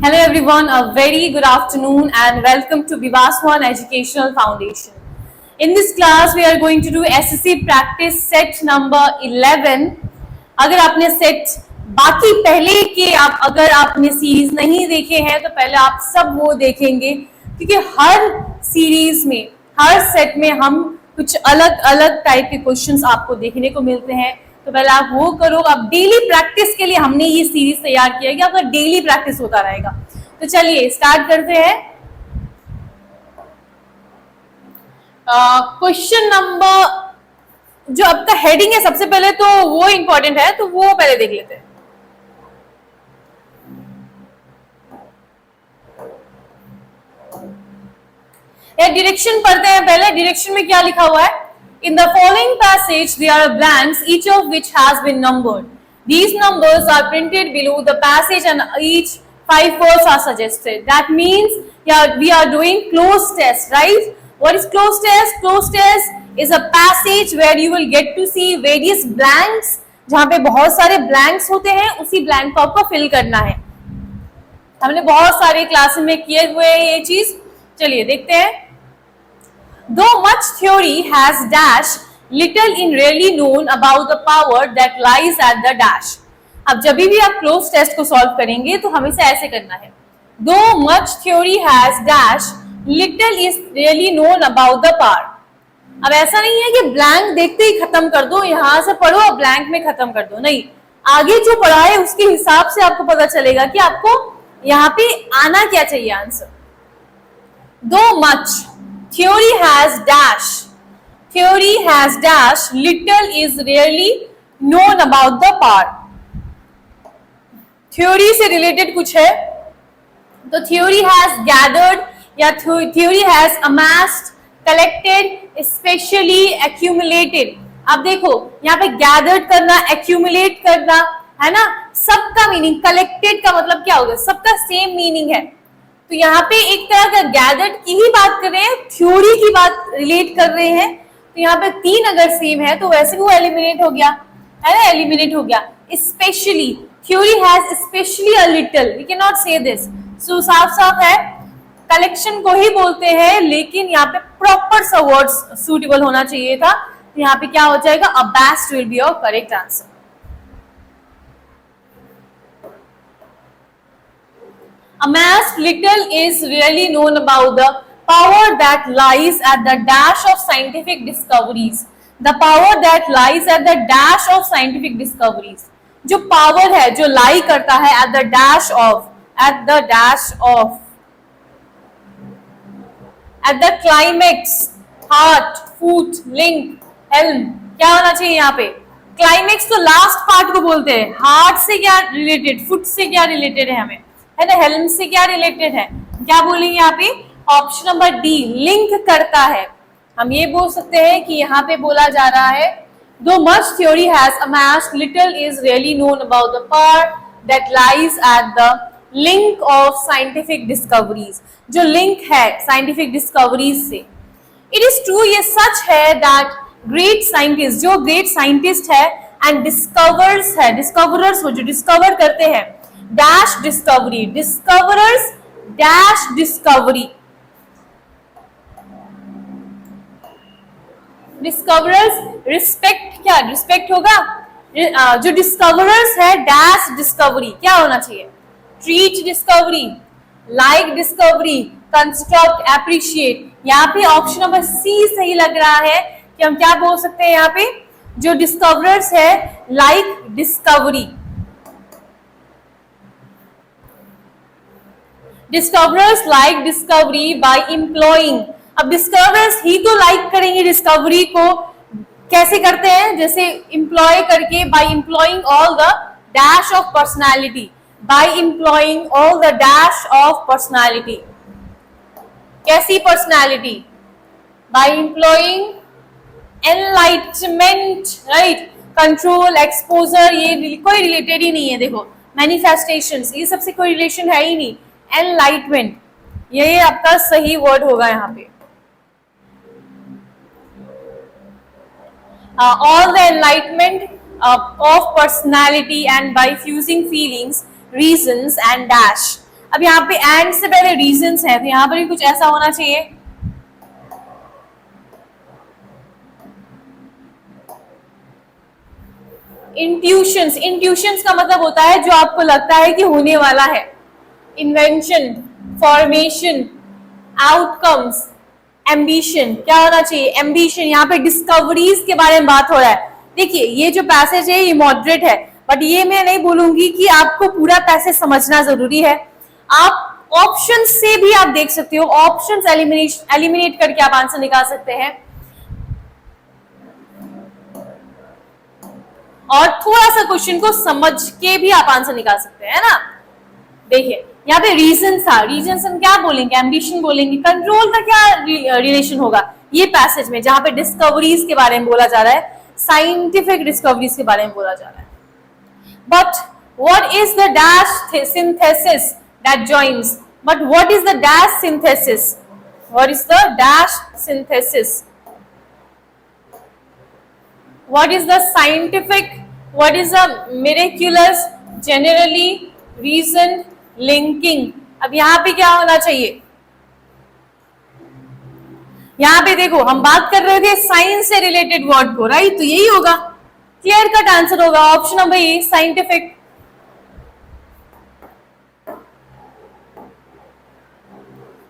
Hello everyone, a very good afternoon and welcome to Vivaswan Educational Foundation. In this class, we are going to do SSC practice set number 11. अगर आपने set बाकी पहले के अगर आपने series नहीं देखे हैं तो पहले आप सब वो देखेंगे, क्योंकि हर सीरीज में हर सेट में हम कुछ अलग अलग टाइप के क्वेश्चंस आपको देखने को मिलते हैं। तो पहले आप वो करो। अब डेली प्रैक्टिस के लिए हमने ये सीरीज तैयार किया है कि आपका डेली प्रैक्टिस होता रहेगा। तो चलिए स्टार्ट करते हैं। क्वेश्चन नंबर जो आपका हेडिंग है सबसे पहले तो वो इंपॉर्टेंट है, तो वो पहले देख लेते हैं। डायरेक्शन पढ़ते हैं। पहले डायरेक्शन में क्या लिखा हुआ है? In the following passage, there are blanks, each of which has been numbered. These numbers are printed below the passage and each 5 words are suggested. That means we are doing cloze test, right? What is cloze test? Cloze test is a passage where you will get to see various blanks, जहाँ पे बहुत सारे blanks होते हैं, उसी blank को आपको fill करना है। हमने बहुत सारे क्लास में किए हुए हैं ये चीज। चलिए देखते हैं। Though much theory has dash, little in really known about the power that lies at the dash. अब जब भी आप क्लोज टेस्ट को सॉल्व करेंगे तो हमेशा ऐसे करना है। Though much theory has dash, little is really known about the power. अब ऐसा नहीं है कि ब्लैंक देखते ही खत्म कर दो, यहां से पढ़ो और ब्लैंक में खत्म कर दो, नहीं। आगे जो पढ़ा है उसके हिसाब से आपको पता चलेगा कि आपको यहाँ पे आना क्या चाहिए answer. Though much theory has dash, little is rarely known about the part. Theory से related कुछ है तो theory has gathered या theory has amassed, collected, especially accumulated. अब देखो यहाँ पे gathered करना, accumulate करना है ना, सबका मीनिंग। collected का मतलब क्या होगा? सबका सेम मीनिंग है। तो यहाँ पे एक तरह का गैदर्ड की ही बात कर रहे हैं, थ्योरी की बात रिलेट कर रहे हैं। तो यहाँ पे 3 अगर सेम है तो वैसे वो एलिमिनेट हो गया, है ना, एलिमिनेट हो गया। Specially theory has specially a little, we can not say this. सो साफ साफ है, कलेक्शन को ही बोलते हैं, लेकिन यहाँ पे प्रॉपर सा वर्ड्स सूटेबल होना चाहिए था। तो यहाँ पे क्या हो जाएगा? Abased will be your correct answer. Amassed, little is really known about the power that lies at the dash of scientific discoveries. The power that lies at the dash of scientific discoveries. जो power है, जो lie करता है at the dash of, at the climax, heart, foot, link, helm. क्या होना चाहिए यहाँ पे? क्लाइमेक्स तो लास्ट पार्ट को बोलते हैं। हार्ट से क्या रिलेटेड, फुट से क्या रिलेटेड है हमें, है ना, हेल्म से क्या रिलेटेड है? क्या बोलेंगे यहाँ पे? ऑप्शन नंबर डी, लिंक करता है। हम ये बोल सकते हैं कि यहाँ पे बोला जा रहा है Though much theory has amassed, little is really known about the power that lies at the link of scientific discoveries. जो लिंक है साइंटिफिक डिस्कवरीज से। इट इज ट्रू, ये सच है that great scientist, जो ग्रेट साइंटिस्ट है and discovers है, discoverers हो जो डिस्कवर करते हैं, dash discovery, discoverers dash discovery, discoverers respect, क्या रिस्पेक्ट होगा? जो डिस्कवरर्स है डैश डिस्कवरी, क्या होना चाहिए? Treat discovery, like discovery, construct, appreciate. यहाँ पे ऑप्शन नंबर सी सही लग रहा है कि हम क्या बोल सकते हैं यहाँ पे? जो डिस्कवरर्स है like discovery, discoverers like discovery by employing. अब डिस्कवरर्स ही तो लाइक करेंगे डिस्कवरी को, कैसे करते हैं? जैसे एम्प्लॉय करके, by employing all the dash of personality, by employing all the dash of personality. कैसी personality? By employing enlightenment, right, control, exposure, ये कोई रिलेटेड ही नहीं है। देखो मैनिफेस्टेशंस, ये सबसे कोई रिलेशन है ही नहीं। एनलाइटमेंट, ये आपका सही वर्ड होगा यहाँ पे। All the enlightenment of personality and by fusing feelings, reasons and dash. अब यहाँ पे एंड से पहले रीजंस है, तो यहाँ पर भी कुछ ऐसा होना चाहिए। इंट्यूशंस, इंट्यूशंस का मतलब होता है जो आपको लगता है कि होने वाला है। इन्वेंशन, फॉर्मेशन, आउटकम्स, एम्बिशन, क्या होना चाहिए? एम्बिशन। यहाँ पे डिस्कवरीज के बारे में बात हो रहा है। देखिए ये जो पैसेज है ये मॉडरेट है, बट ये मैं नहीं बोलूंगी कि आपको पूरा पैसेज समझना जरूरी है। आप ऑप्शन से भी आप देख सकते हो, ऑप्शंस एलिमिनेट करके आप आंसर निकाल सकते हैं, और थोड़ा सा क्वेश्चन को समझ के भी आप आंसर निकाल सकते हैं ना। देखिए यहाँ पे रीजन था, रीजन हम क्या बोलेंगे? एम्बिशन बोलेंगे। कंट्रोल का क्या रिलेशन होगा ये पैसेज में, जहां पे डिस्कवरीज के बारे में बोला जा रहा है, साइंटिफिक डिस्कवरीज के बारे में बोला जा रहा है। But what is the dash synthesis that joins? But what is the dash synthesis? What is the dash synthesis? What is the scientific, what is the miraculous, generally reasoned linking? अब यहाँ पे क्या होना चाहिए? यहाँ पे देखो हम बात कर रहे थे साइंस से रिलेटेड वर्ड को, राइट? तो यही होगा, क्लियर कट आंसर होगा option number A, scientific.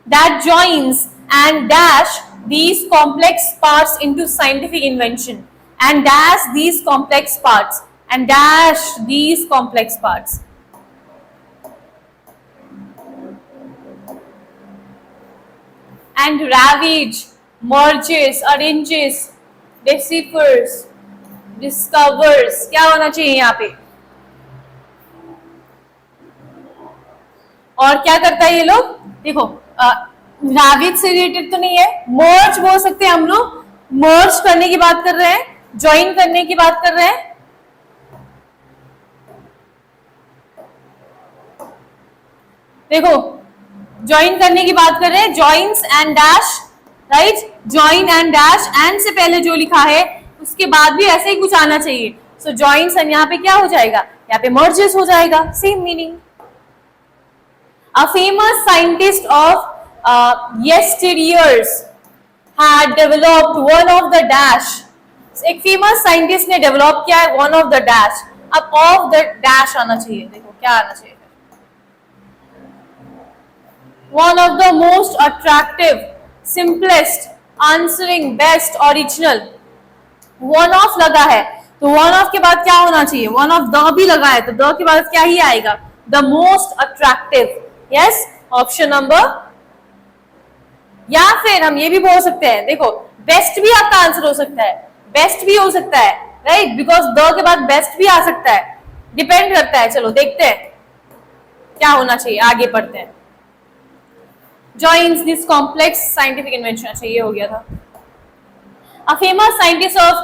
That joins and dash these complex parts into scientific invention. And dash these complex parts, and dash these complex parts. And ravage, merges, arranges, deciphers, discovers, क्या होना चाहिए यहाँ पे? और क्या करता है ये लोग? देखो ravage से रिलेटेड तो नहीं है, merge बोल सकते हैं हम लोग, merge करने की बात कर रहे हैं, ज्वाइन करने की बात कर रहे हैं। देखो ज्वाइन करने की बात कर रहे हैं, joins and dash, right? Join and dash, and से पहले जो लिखा है उसके बाद भी ऐसे ही कुछ आना चाहिए। सो जॉइंस एंड यहाँ पे क्या हो जाएगा? यहाँ पे मर्जेस हो जाएगा, same meaning. A famous scientist of yesteryears had developed one of the dash। एक फेमस साइंटिस्ट ने डेवलप किया है वन ऑफ द डैश। अब ऑफ द डैश आना चाहिए, देखो क्या आना चाहिए? One of the most attractive, simplest, answering, best, original. One of लगा है तो वन ऑफ के बाद क्या होना चाहिए? वन ऑफ द भी लगा है तो द के बाद क्या ही आएगा? The most attractive. Yes, option number. या फिर हम ये भी बोल सकते हैं, देखो बेस्ट भी आपका आंसर हो सकता है, बेस्ट भी हो सकता है, राइट? बिकॉज द के बाद बेस्ट भी आ सकता है, डिपेंड करता है। चलो देखते हैं क्या होना चाहिए, आगे पढ़ते हैं। joins this complex scientific invention, अच्छा ये हो गया था। A famous scientist of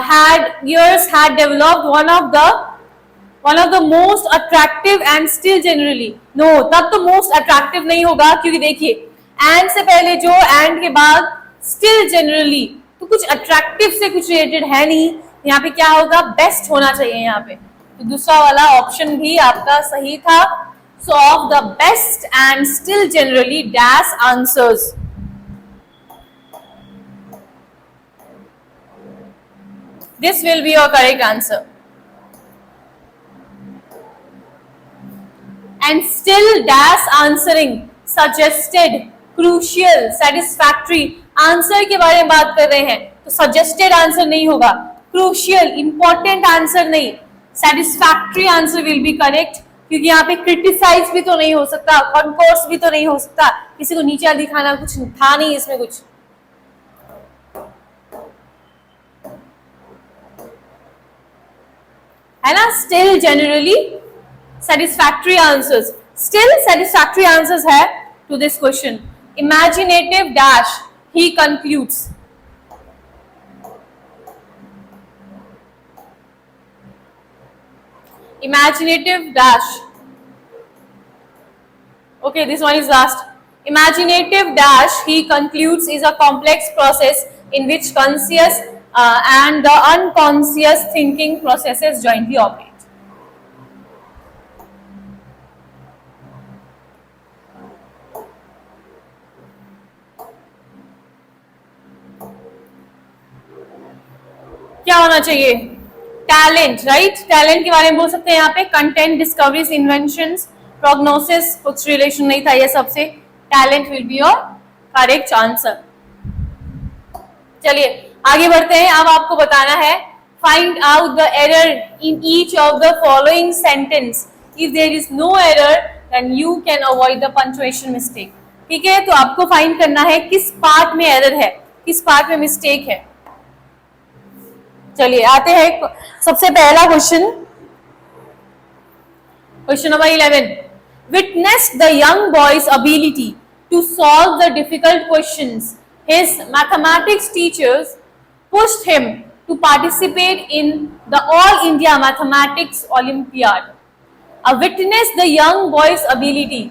had developed one of the most attractive and still generally, no, तब तो most attractive नहीं होगा क्योंकि देखिए and से पहले जो and के बाद still generally, तो कुछ अट्रैक्टिव से कुछ रिलेटेड है नहीं। यहाँ पे क्या होगा? बेस्ट होना चाहिए यहाँ पे, तो दूसरा वाला ऑप्शन भी आपका सही था। सो of the best and still generally dash answers. This will be your correct answer. And still dash answering, suggested, crucial, satisfactory. Answer के बारे में बात कर रहे हैं तो सजेस्टेड आंसर नहीं होगा, क्रूशियल, इंपॉर्टेंट आंसर नहीं, satisfactory answer will be correct. क्योंकि यहाँ पे क्रिटिसाइज भी तो नहीं हो सकता, कॉन्कोर्स भी तो नहीं हो सकता, किसी को नीचा दिखाना कुछ था नहीं इसमें कुछ। है ना? Still generally satisfactory answers, still satisfactory answers है to this question. Imaginative dash, he concludes। Imaginative dash, okay, this one is last। Imaginative dash, he concludes, is a complex process in which conscious and the unconscious thinking processes jointly operate। क्या होना चाहिए? Talent, right? Talent के बारे में बोल सकते हैं यहाँ पे कंटेंट, डिस्कवरीज, इन्वेंशंस, प्रोग्नोसिस, कुछ रिलेशन नहीं था ये सबसे। Talent will be your correct answer. चलिए आगे बढ़ते हैं। अब आपको बताना है find out the error in each of the following sentence. If there is no error then you can avoid the punctuation mistake. ठीक है, तो आपको फाइंड करना है किस पार्ट में एरर है, किस पार्ट में मिस्टेक है। चलिए आते हैं सबसे पहला question, question number 11। Witness the young boys ability to solve the difficult questions. His mathematics teachers pushed him to participate in the All India Mathematics Olympiad. Witness the young boy's ability.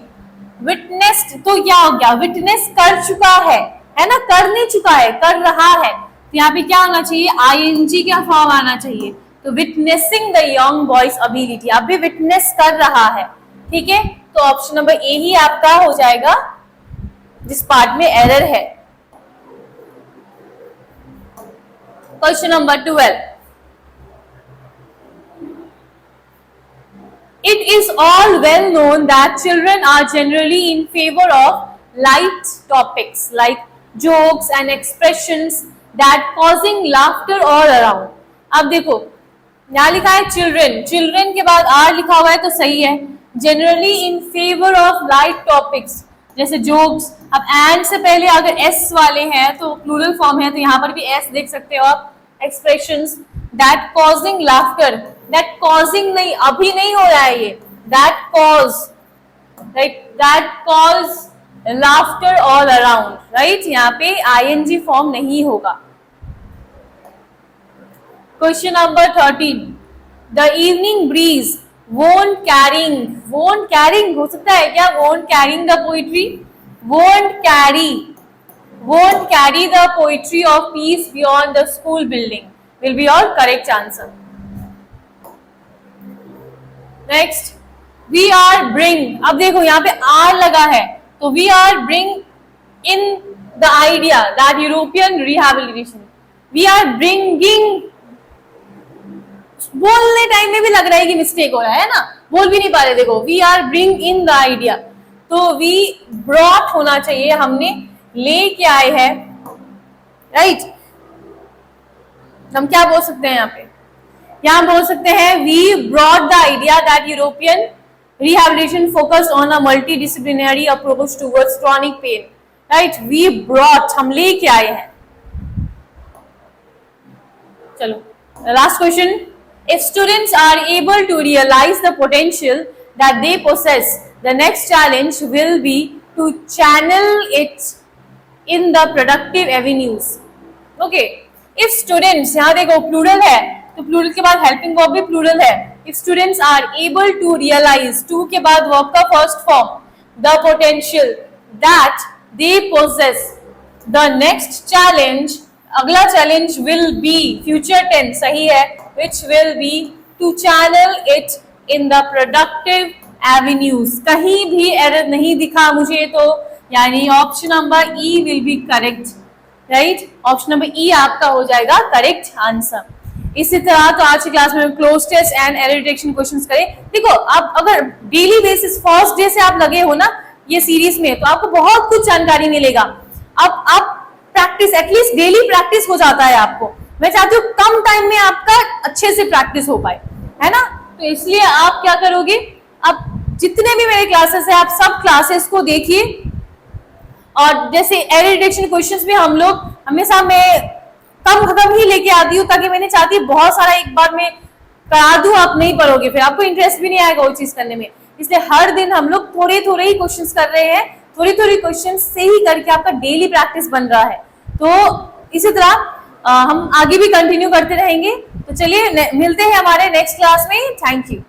Witness तो क्या हो गया? Witness कर चुका है ना? कर नहीं चुका है, कर रहा है। तो यहाँ पे क्या आना चाहिए? ing का फॉर्म आना चाहिए। तो witnessing the young boy's ability, अब भी witness कर रहा है। ठीक है, तो ऑप्शन नंबर ए ही आपका हो जाएगा जिस पार्ट में एरर है। Question number 12। It is all well known that children are generally in favor of light topics like jokes and expressions that causing laughter all around. अब देखो यहाँ लिखा है चिल्ड्रन, चिल्ड्रन के बाद आर लिखा हुआ है तो सही है। Generally in favour of light topics, जैसे जोक्स। अब एंड से पहले अगर एस वाले हैं तो प्लूरल फॉर्म है, तो यहाँ पर भी एस देख सकते हो आप। Expressions that causing laughter, that causing नहीं, अभी नहीं हो रहा है ये, that cause, right, that cause laughter all around, right. यहाँ पे आईएनजी फॉर्म नहीं होगा। Question number 13। The evening breeze won't carrying हो सकता है क्या? won't carrying the poetry, won't carry the poetry of peace beyond the school building will be your correct answer. Next, we are bring, अब देखो यहाँ पे R लगा है तो we are bring in the idea that European rehabilitation, we are bringing, बोलने time में भी लग रहा है कि मिस्टेक हो रहा है ना, बोल भी नहीं पा रहे। देखो we are bring in the idea, तो वी ब्रॉट होना चाहिए, हमने लेके आए हैं, राइट। हम क्या बोल सकते हैं यहाँ पे? यहाँ बोल सकते हैं we brought the idea that European rehabilitation focus on a multi disciplinary approach towards chronic pain, right. We brought, हम लेके आए हैं। चलो last question. If students are able to realize the potential that they possess, the next challenge will be to channel it in the productive avenues. Okay. If students, यहाँ देखो plural है, तो plural के बाद helping verb भी plural है। If students are able to realize, to के बाद verb का first form, the potential that they possess, the next challenge, अगला challenge will be, future tense सही है, which will be to channel it in the productive avenues. कहीं भी error नहीं दिखा मुझे, तो यानी option number E will be correct, right. Option number ई आपका हो जाएगा करेक्ट आंसर। इसी तरह तो आज की क्लास में cloze test and error detection questions करें। देखो आप अगर डेली बेसिस फर्स्ट डे से आप लगे हो ना ये सीरीज में, तो आपको बहुत कुछ जानकारी मिलेगा। अब आप प्रैक्टिस, एटलीस्ट डेली प्रैक्टिस हो जाता है आपको। मैं चाहती हूँ कम टाइम में आपका अच्छे से प्रैक्टिस हो पाए, है ना। तो इसलिए आप क्या करोगे, अब जितने भी मेरे क्लासेस है आप सब क्लासेस को देखिए, और जैसे एरर डिटेक्शन क्वेश्चंस भी हम लोग हमेशा मैं कम ही लेके आती हूँ, ताकि मैंने चाहती बहुत सारा एक बार में करा दूं, आप नहीं पढ़ोगे, फिर आपको इंटरेस्ट भी नहीं आएगा वो चीज करने में। इसलिए हर दिन हम लोग थोड़े ही क्वेश्चंस कर रहे हैं, थोड़ी क्वेश्चंस से ही करके आपका डेली प्रैक्टिस बन रहा है। तो इसी तरह हम आगे भी कंटिन्यू करते रहेंगे। तो चलिए मिलते हैं हमारे नेक्स्ट क्लास में। Thank you.